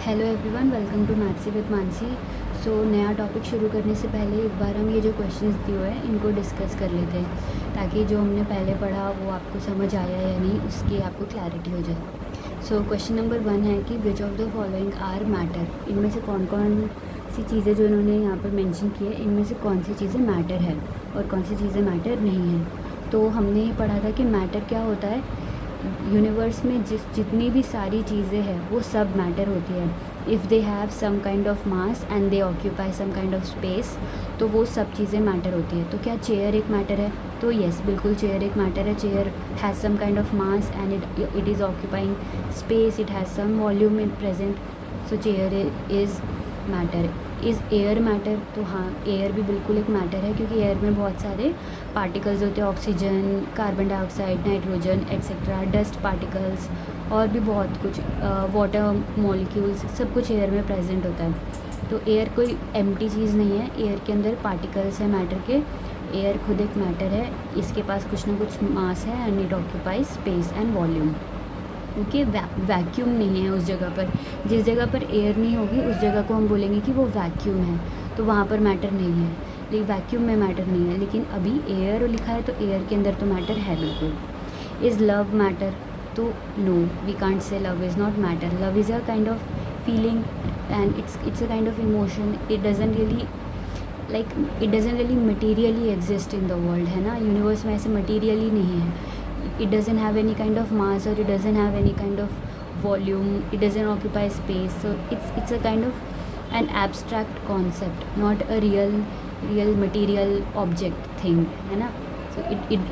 Hello everyone, welcome to maths with Mansi. So नया topic शुरू करने से पहले एक बार हम ये जो क्वेश्चंस दिए हुए हैं इनको डिस्कस कर लेते हैं, ताकि जो हमने पहले पढ़ा वो आपको समझ आया या नहीं उसकी आपको क्लैरिटी हो जाए। सो क्वेश्चन नंबर 1 है कि which of the following are matter. इनमें से कौन कौन सी चीज़ें जो इन्होंने यहाँ पर मेंशन की है, इनमें से कौन सी चीज़ें मैटर है और कौन सी चीज़ें मैटर नहीं हैं। तो हमने ये पढ़ा था कि मैटर क्या होता है, यूनिवर्स में जितनी भी सारी चीज़ें हैं वो सब मैटर होती है। If they have some kind of mass and they occupy some kind of space, तो वो सब चीज़ें मैटर होती है। तो क्या चेयर एक मैटर है? तो येस, बिल्कुल चेयर एक मैटर है। Chair has some kind of mass and it is occupying space, it has some volume in present, so chair is matter. Is air matter? तो हाँ, एयर भी बिल्कुल एक मैटर है, क्योंकि एयर में बहुत सारे पार्टिकल्स होते हैं, oxygen, carbon dioxide, nitrogen etcetera, dust particles और भी बहुत कुछ, वाटर मॉलिक्यूल्स, सब कुछ एयर में प्रेजेंट होता है। तो एयर कोई एम्प्टी चीज़ नहीं है, एयर के अंदर पार्टिकल्स हैं मैटर के। एयर खुद एक मैटर है, इसके पास कुछ ना कुछ मास है and it occupies space and volume. Okay, vacuum नहीं है उस जगह पर। जिस जगह पर एयर नहीं होगी उस जगह को हम बोलेंगे कि वो वैक्यूम है, तो वहाँ पर मैटर नहीं है। लेकिन वैक्यूम में मैटर नहीं है, लेकिन अभी एयर लिखा है तो एयर के अंदर तो मैटर है बिल्कुल। Is love matter? तो no, we can't say love is not matter. Love is a kind of feeling and it's a kind of emotion. It doesn't really materially exist in the world, है ना। Universe में ऐसे materially नहीं है। It doesn't have any kind of mass, or it doesn't have any kind of volume, it doesn't occupy space, so it's a kind of an abstract concept, not a real material object thing, है ना। So it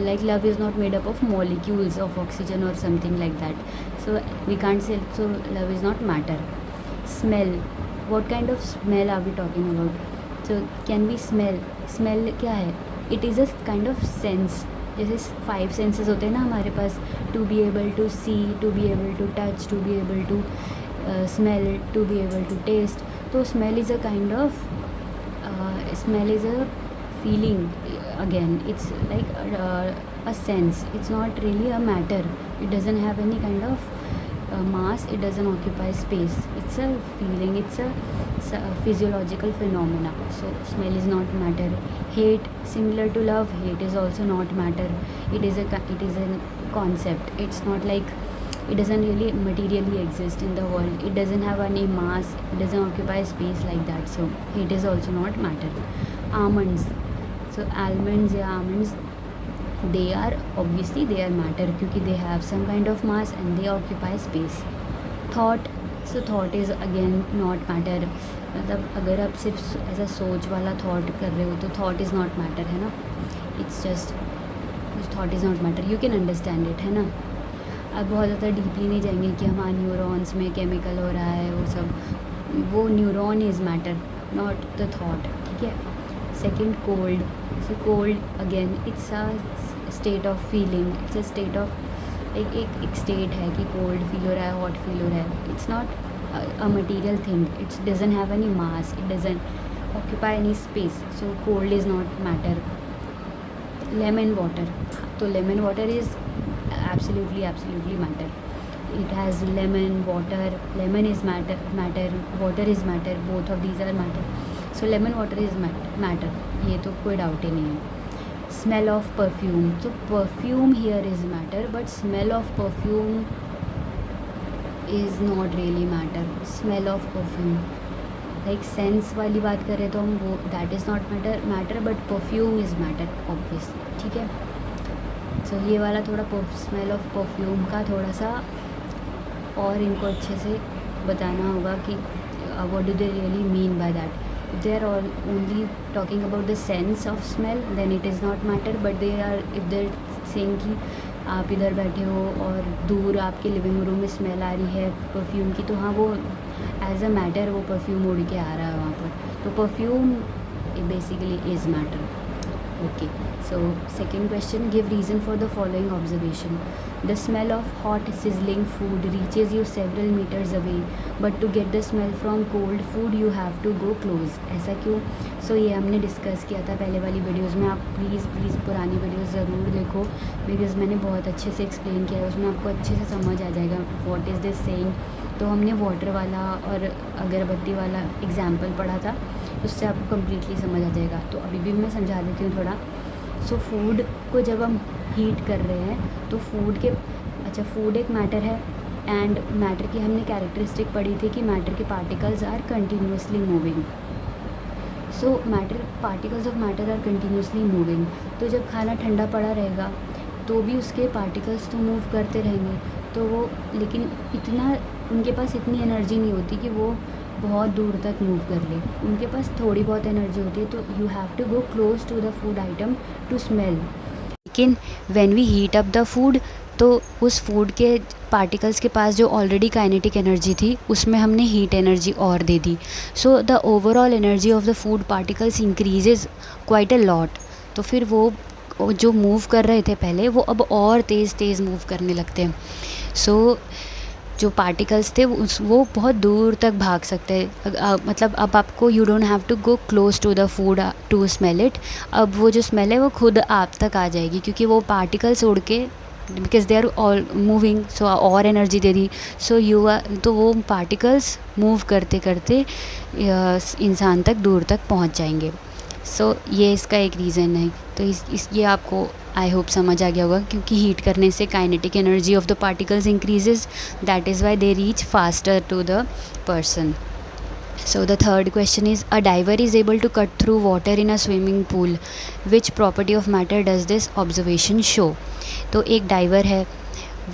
like love is not made up of molecules of oxygen or something like that, so we can't say, so love is not matter. Smell, what kind of smell are we talking about? So can we smell क्या है? It is a kind of sense, जैसे 5 senses होते हैं ना हमारे पास, to be able to see, to be able to touch, to be able to smell, to be able to taste. तो smell is a kind of smell is a feeling, again it's like a sense, it's not really a matter, it doesn't have any kind of mass, it doesn't occupy space, it's a feeling, it's a physiological phenomena, so smell is not matter. Hate, similar to love, hate is also not matter, it is a concept, it's not like, it doesn't really materially exist in the world, it doesn't have any mass, it doesn't occupy space like that, so hate is also not matter. Almonds, so almonds या almonds, they are obviously they are matter, क्योंकि they have some kind of mass and they occupy space. Thought, so thought is again not matter, मतलब अगर आप सिर्फ ऐसा सोच वाला thought कर रहे हो तो थॉट इज़ नॉट मैटर, है ना। It's just thought is not matter, you can understand it, है ना। अब बहुत ज़्यादा डीपली नहीं जाएंगे कि हमारे न्यूरॉन्स में केमिकल हो रहा है वो सब, वो neuron is matter, not the thought, ठीक है। Second, cold, so cold again it's a state of feeling, it's a state of एक स्टेट है कि कोल्ड फील हो रहा है, हॉट फील हो रहा है, it's not a material thing, it's doesn't have any mass, it doesn't occupy any space, so cold is not matter. Lemon water, तो lemon water is absolutely matter, it has lemon water, lemon is matter, water is matter, both of these are matter, so lemon water is matter, ये तो कोई doubt ही नहीं है. Smell of perfume, so perfume here is matter, but smell of perfume is not really matter. Smell of perfume, like sense वाली बात करें तो हम वो that is not matter, but perfume is matter obviously, ठीक है। सो ये वाला थोड़ा स्मेल ऑफ परफ्यूम का थोड़ा सा और इनको अच्छे से बताना होगा कि what do they really mean by that. If they are only talking about the sense of smell then it is not matter, but they are if they saying कि आप इधर बैठे हो और दूर आपके लिविंग रूम में स्मेल आ रही है परफ्यूम की, तो हाँ वो एज अ मैटर वो परफ्यूम उड़ के आ रहा है वहाँ पर, तो perfume basically is matter. Okay, so second question, give reason for the following observation. The smell of hot sizzling food reaches you several meters away, but to get the smell from cold food you have to go close. ऐसा क्यों? So ये हमने discuss किया था पहले वाली videos में, आप प्लीज़ पुरानी वीडियोज़ ज़रूर देखो, बिकॉज मैंने बहुत अच्छे से एक्सप्लेन किया है उसमें, आपको अच्छे से समझ आ जाएगा व्हाट इज़ दिस सेइंग तो हमने वाटर वाला और अगरबत्ती वाला एग्जाम्पल पढ़ा था, उससे आपको कम्प्लीटली समझ आ जाएगा। तो अभी भी मैं समझा देती हूँ थोड़ा। सो फूड को जब हम हीट कर रहे हैं तो फूड एक मैटर है, एंड मैटर की हमने कैरेक्टरिस्टिक पढ़ी थी कि मैटर के particles are continuously moving. So particles of matter are continuously moving. तो जब खाना ठंडा पड़ा रहेगा तो भी उसके पार्टिकल्स तो मूव करते रहेंगे, तो वो लेकिन उनके पास इतनी एनर्जी नहीं होती कि वो बहुत दूर तक मूव कर ले। उनके पास थोड़ी बहुत एनर्जी होती है, तो you have to go close to the food item to smell. लेकिन when we heat up the food, तो उस फूड के पार्टिकल्स के पास जो ऑलरेडी काइनेटिक एनर्जी थी उसमें हमने हीट एनर्जी और दे दी। So the overall energy of the food particles increases quite a lot. तो फिर वो जो मूव कर रहे थे पहले, वो अब और तेज़ मूव करने लगते हैं। सो जो पार्टिकल्स थे वो बहुत दूर तक भाग सकते हैं। मतलब अब आपको you don't have to go close to the food to smell it. अब वो जो स्मेल है वो खुद आप तक आ जाएगी, क्योंकि वो पार्टिकल्स उड़ के, because they are all moving, so और एनर्जी दे दी। तो वो पार्टिकल्स मूव करते करते इंसान तक दूर तक पहुंच जाएंगे। सो ये इसका एक रीज़न है। तो ये आपको आई होप समझ आ गया होगा, क्योंकि हीट करने से kinetic energy of the particles increases, that is why they reach faster to the person. So the third question is, a diver is able to cut through water in a swimming pool. Which property of matter does this observation show? तो एक driver है,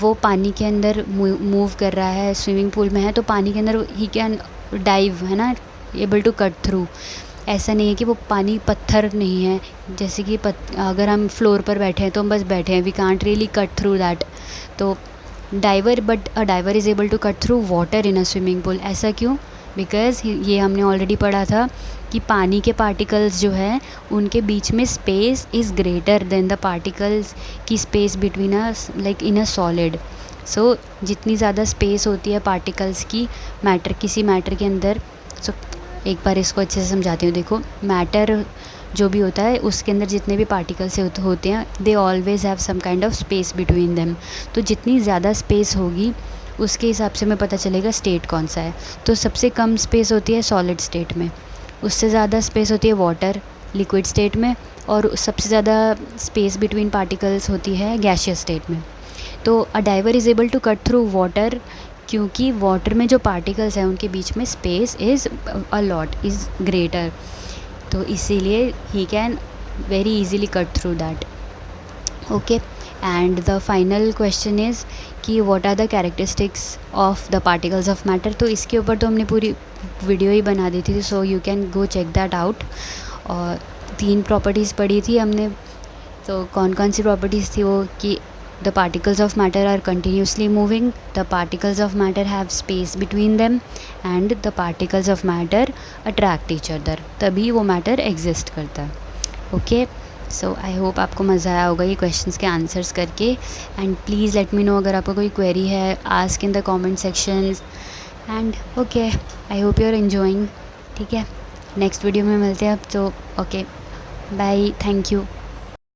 वो पानी के अंदर move कर रहा है, स्विमिंग पूल में है, तो पानी के अंदर ही कैन डाइव, है ना, एबल टू कट थ्रू। ऐसा नहीं है कि वो पानी पत्थर नहीं है, जैसे कि अगर हम फ्लोर पर बैठे हैं तो हम बस बैठे हैं, we can't really cut through that. तो but a diver is able to cut through water in a swimming pool. ऐसा क्यों? बिकॉज़ ये हमने ऑलरेडी पढ़ा था कि पानी के पार्टिकल्स जो है उनके बीच में space is greater than the particles की space between like in a solid. So जितनी ज़्यादा स्पेस होती है पार्टिकल्स की किसी मैटर के अंदर, सो एक बार इसको अच्छे से समझाती हूँ। देखो, मैटर जो भी होता है उसके अंदर जितने भी पार्टिकल्स होते हैं, they always have some kind of space between them. तो जितनी ज़्यादा स्पेस होगी उसके हिसाब से हमें पता चलेगा स्टेट कौन सा है। तो सबसे कम स्पेस होती है सॉलिड स्टेट में, उससे ज़्यादा स्पेस होती है वाटर लिक्विड स्टेट में, और सबसे ज़्यादा स्पेस बिटवीन पार्टिकल्स होती है गैसियस स्टेट में। तो a diver is able to cut through water, क्योंकि वाटर में जो पार्टिकल्स हैं उनके बीच में space is a lot is greater, तो इसीलिए he can very easily cut through that. Okay, and the final question is कि what are the characteristics of the particles of matter. तो इसके ऊपर तो हमने पूरी वीडियो ही बना दी थी, so you can go check that out. और 3 प्रॉपर्टीज़ पढ़ी थी हमने। तो कौन कौन सी प्रॉपर्टीज़ थी वो, कि the particles of matter are continuously moving, the particles of matter have space between them, and the particles of matter attract each other, तभी वो मैटर एग्जिस्ट करता है। ओके, सो आई होप आपको मज़ा आया होगा ये क्वेश्चंस के आंसर्स करके। And please let me know अगर आपको कोई क्वेरी है, ask in the comment sections. And okay, I hope you are enjoying. ठीक है, नेक्स्ट वीडियो में मिलते हैं अब। तो ओके, बाय, थैंक यू।